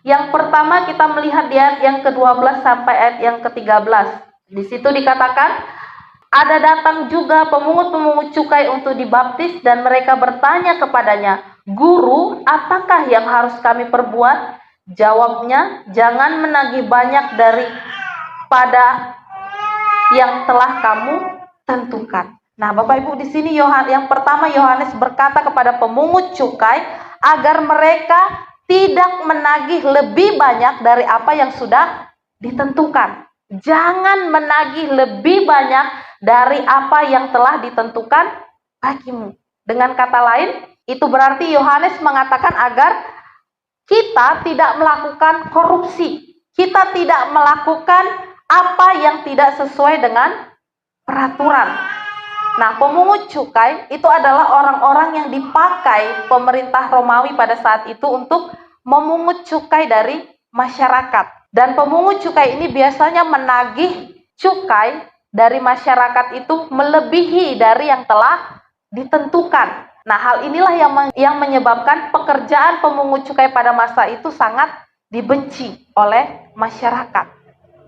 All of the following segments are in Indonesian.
Yang pertama kita melihat di ayat yang ke-12 sampai ayat yang ke-13. Di situ dikatakan, ada datang juga pemungut-pemungut cukai untuk dibaptis dan mereka bertanya kepadanya, "Guru, apakah yang harus kami perbuat?" Jawabnya, "Jangan menagih banyak daripada yang telah kamu tentukan." Nah, Bapak Ibu, di sini yang pertama Yohanes berkata kepada pemungut cukai agar mereka tidak menagih lebih banyak dari apa yang sudah ditentukan. Jangan menagih lebih banyak dari apa yang telah ditentukan bagimu. Dengan kata lain, itu berarti Yohanes mengatakan agar kita tidak melakukan korupsi. Kita tidak melakukan apa yang tidak sesuai dengan peraturan. Nah, pemungut cukai itu adalah orang-orang yang dipakai pemerintah Romawi pada saat itu untuk memungut cukai dari masyarakat. Dan pemungut cukai ini biasanya menagih cukai dari masyarakat itu melebihi dari yang telah ditentukan. Nah, hal inilah yang menyebabkan pekerjaan pemungut cukai pada masa itu sangat dibenci oleh masyarakat,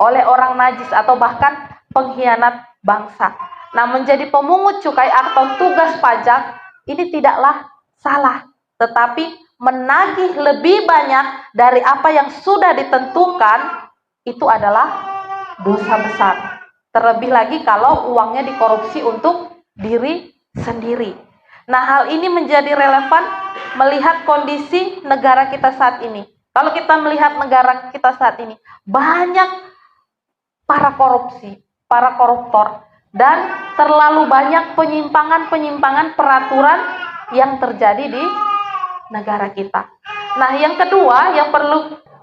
oleh orang najis atau bahkan pengkhianat bangsa. Nah, menjadi pemungut cukai atau tugas pajak ini tidaklah salah, tetapi menagih lebih banyak dari apa yang sudah ditentukan itu adalah dosa besar. Terlebih lagi kalau uangnya dikorupsi untuk diri sendiri. Nah, hal ini menjadi relevan melihat kondisi negara kita saat ini. Kalau kita melihat negara kita saat ini, banyak para koruptor, dan terlalu banyak penyimpangan-penyimpangan peraturan yang terjadi di negara kita. Nah, yang kedua yang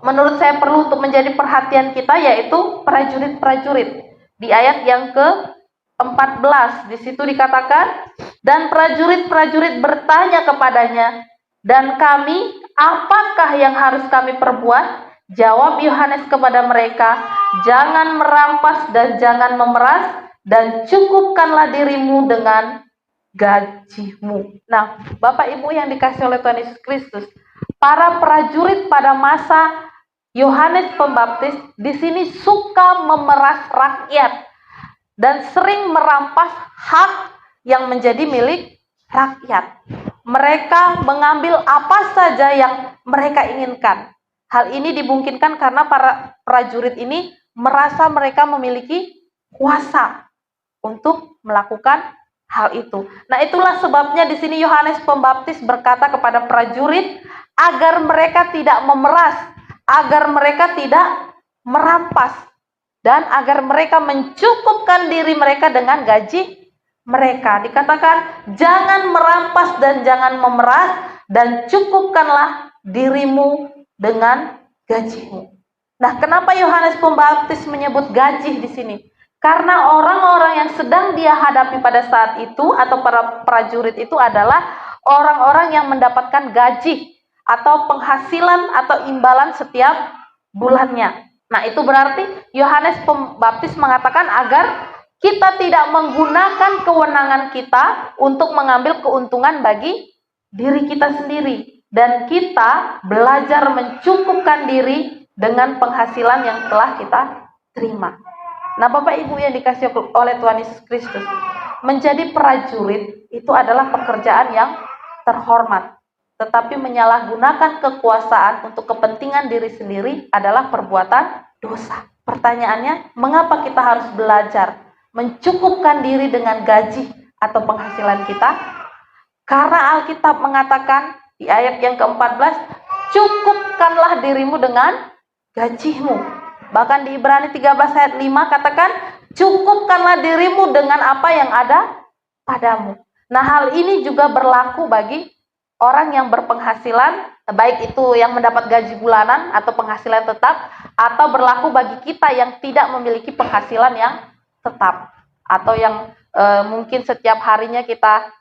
menurut saya perlu untuk menjadi perhatian kita yaitu prajurit-prajurit. Di ayat yang ke-14 di situ dikatakan, dan prajurit-prajurit bertanya kepadanya, "Dan kami, apakah yang harus kami perbuat?" Jawab Yohanes kepada mereka, "Jangan merampas dan jangan memeras, dan cukupkanlah dirimu dengan gajimu." Nah, Bapak Ibu yang dikasihi oleh Tuhan Yesus Kristus, para prajurit pada masa Yohanes Pembaptis di sini suka memeras rakyat dan sering merampas hak yang menjadi milik rakyat. Mereka mengambil apa saja yang mereka inginkan. Hal ini dimungkinkan karena para prajurit ini merasa mereka memiliki kuasa untuk melakukan hal itu. Nah, itulah sebabnya di sini Yohanes Pembaptis berkata kepada prajurit agar mereka tidak memeras, agar mereka tidak merampas, dan agar mereka mencukupkan diri mereka dengan gaji mereka. Dikatakan, "Jangan merampas dan jangan memeras, dan cukupkanlah dirimu dengan gajimu." Nah, kenapa Yohanes Pembaptis menyebut gaji di sini? Karena orang-orang yang sedang dia hadapi pada saat itu atau para prajurit itu adalah orang-orang yang mendapatkan gaji atau penghasilan atau imbalan setiap bulannya. Nah, itu berarti Yohanes Pembaptis mengatakan agar kita tidak menggunakan kewenangan kita untuk mengambil keuntungan bagi diri kita sendiri, dan kita belajar mencukupkan diri dengan penghasilan yang telah kita terima. Nah, Bapak Ibu yang dikasihi oleh Tuhan Yesus Kristus, menjadi prajurit itu adalah pekerjaan yang terhormat. Tetapi menyalahgunakan kekuasaan untuk kepentingan diri sendiri adalah perbuatan dosa. Pertanyaannya, mengapa kita harus belajar mencukupkan diri dengan gaji atau penghasilan kita? Karena Alkitab mengatakan di ayat yang ke-14, "Cukupkanlah dirimu dengan gajimu." Bahkan di Ibrani 13 ayat 5 katakan, "Cukupkanlah dirimu dengan apa yang ada padamu." Nah, hal ini juga berlaku bagi orang yang berpenghasilan, baik itu yang mendapat gaji bulanan atau penghasilan tetap, atau berlaku bagi kita yang tidak memiliki penghasilan yang tetap, atau yang mungkin setiap harinya kita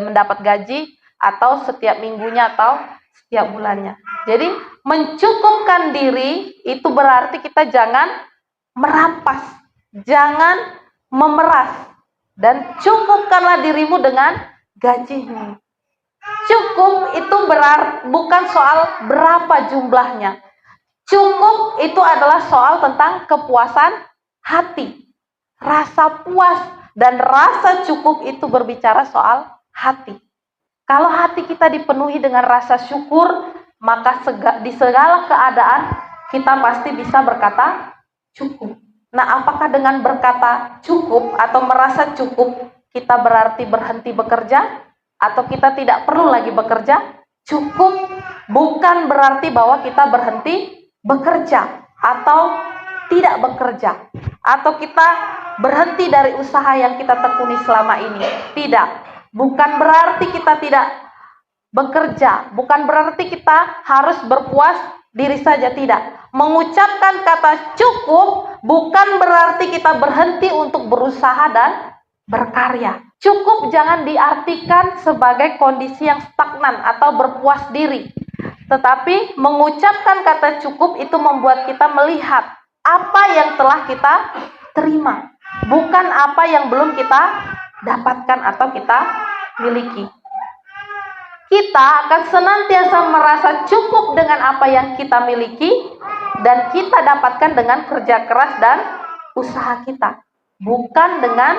mendapat gaji, atau setiap minggunya atau setiap bulannya. Jadi mencukupkan diri itu berarti kita jangan merampas, jangan memeras, dan cukupkanlah dirimu dengan gajimu. Cukup itu bukan soal berapa jumlahnya, Cukup itu adalah soal tentang kepuasan hati. Rasa puas dan rasa cukup itu berbicara soal hati. Kalau hati kita dipenuhi dengan rasa syukur, maka di segala keadaan kita pasti bisa berkata cukup. Nah, apakah dengan berkata cukup atau merasa cukup kita berarti berhenti bekerja? Atau kita tidak perlu lagi bekerja? Cukup bukan berarti bahwa kita berhenti bekerja atau tidak bekerja, atau kita berhenti dari usaha yang kita tekuni selama ini. Tidak, bukan berarti kita tidak bekerja, bukan berarti kita harus berpuas diri saja, tidak. Mengucapkan kata cukup bukan berarti kita berhenti untuk berusaha dan berkarya. Cukup jangan diartikan sebagai kondisi yang stagnan atau berpuas diri. Tetapi mengucapkan kata cukup itu membuat kita melihat apa yang telah kita terima, bukan apa yang belum kita dapatkan atau kita miliki. Kita akan senantiasa merasa cukup dengan apa yang kita miliki dan kita dapatkan dengan kerja keras dan usaha kita, bukan dengan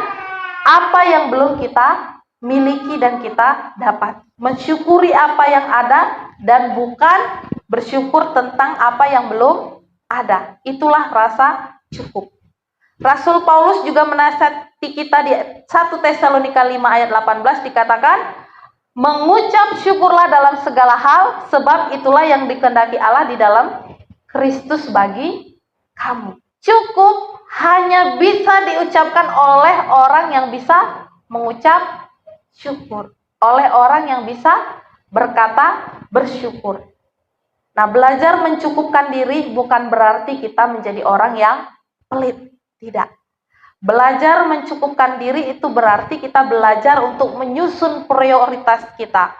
apa yang belum kita miliki dan kita dapat. Mensyukuri apa yang ada dan bukan bersyukur tentang apa yang belum ada. Itulah rasa cukup. Rasul Paulus juga menasihati kita di 1 Tesalonika 5 ayat 18 dikatakan, mengucap syukurlah dalam segala hal, sebab itulah yang dikehendaki Allah di dalam Kristus bagi kamu. Cukup hanya bisa diucapkan oleh orang yang bisa mengucap syukur, oleh orang yang bisa berkata bersyukur. Nah, belajar mencukupkan diri bukan berarti kita menjadi orang yang pelit, tidak. Belajar mencukupkan diri itu berarti kita belajar untuk menyusun prioritas kita.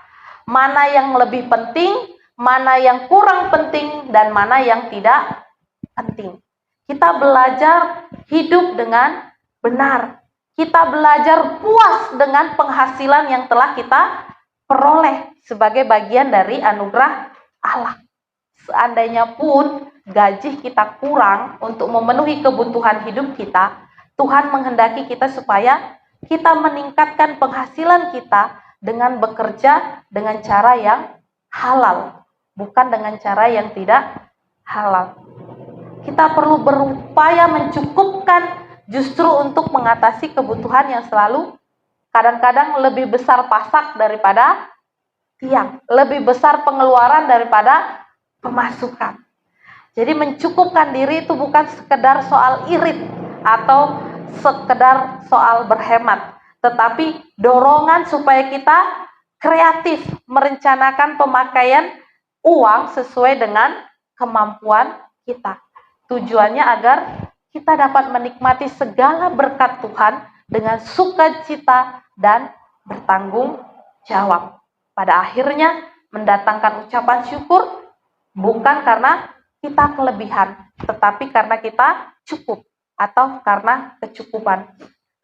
Mana yang lebih penting, mana yang kurang penting, dan mana yang tidak penting. Kita belajar hidup dengan benar. Kita belajar puas dengan penghasilan yang telah kita peroleh sebagai bagian dari anugerah Allah. Seandainya pun gaji kita kurang untuk memenuhi kebutuhan hidup kita, Tuhan menghendaki kita supaya kita meningkatkan penghasilan kita dengan bekerja dengan cara yang halal, bukan dengan cara yang tidak halal. Kita perlu berupaya mencukupkan justru untuk mengatasi kebutuhan yang selalu kadang-kadang lebih besar pasak daripada tiang, lebih besar pengeluaran daripada pemasukan. Jadi mencukupkan diri itu bukan sekedar soal irit atau sekedar soal berhemat, tetapi dorongan supaya kita kreatif merencanakan pemakaian uang sesuai dengan kemampuan kita. Tujuannya agar kita dapat menikmati segala berkat Tuhan dengan sukacita dan bertanggung jawab. Pada akhirnya mendatangkan ucapan syukur bukan karena kita kelebihan, tetapi karena kita cukup atau karena kecukupan.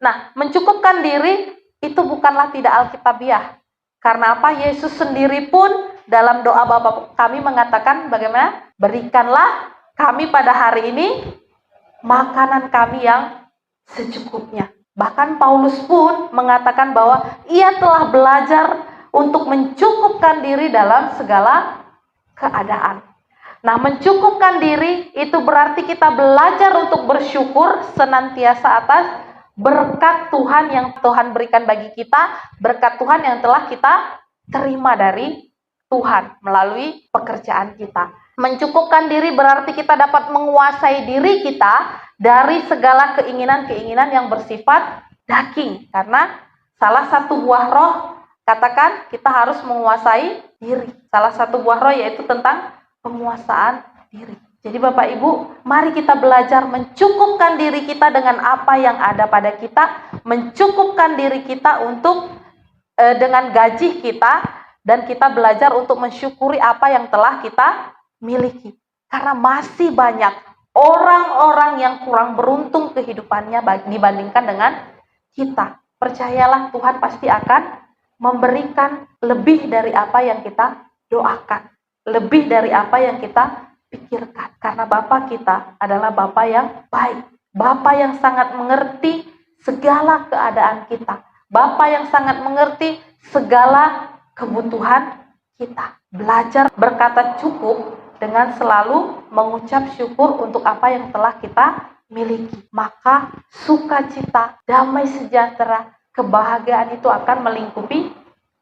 Nah, mencukupkan diri itu bukanlah tidak alkitabiah. Karena apa? Yesus sendiri pun dalam doa Bapa kami mengatakan bagaimana? Berikanlah kami pada hari ini makanan kami yang secukupnya. Bahkan Paulus pun mengatakan bahwa ia telah belajar untuk mencukupkan diri dalam segala keadaan. Nah, mencukupkan diri itu berarti kita belajar untuk bersyukur senantiasa atas berkat Tuhan yang Tuhan berikan bagi kita, berkat Tuhan yang telah kita terima dari Tuhan melalui pekerjaan kita. Mencukupkan diri berarti kita dapat menguasai diri kita dari segala keinginan-keinginan yang bersifat daging. Karena salah satu buah roh, katakan kita harus menguasai diri. Salah satu buah roh yaitu tentang penguasaan diri. Jadi Bapak Ibu, mari kita belajar mencukupkan diri kita dengan apa yang ada pada kita, mencukupkan diri kita untuk dengan gaji kita, dan kita belajar untuk mensyukuri apa yang telah kita miliki. Karena masih banyak orang-orang yang kurang beruntung kehidupannya dibandingkan dengan kita. Percayalah, Tuhan pasti akan memberikan lebih dari apa yang kita doakan, lebih dari apa yang kita pikirkan. Karena Karena Bapa kita adalah Bapa yang baik. Bapa yang sangat mengerti segala keadaan kita. Bapa yang sangat mengerti segala kebutuhan kita. Belajar berkata cukup dengan selalu mengucap syukur untuk apa yang telah kita miliki. Maka sukacita, damai sejahtera, kebahagiaan itu akan melingkupi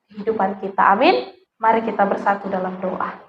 kehidupan kita. Amin. Mari kita bersatu dalam doa.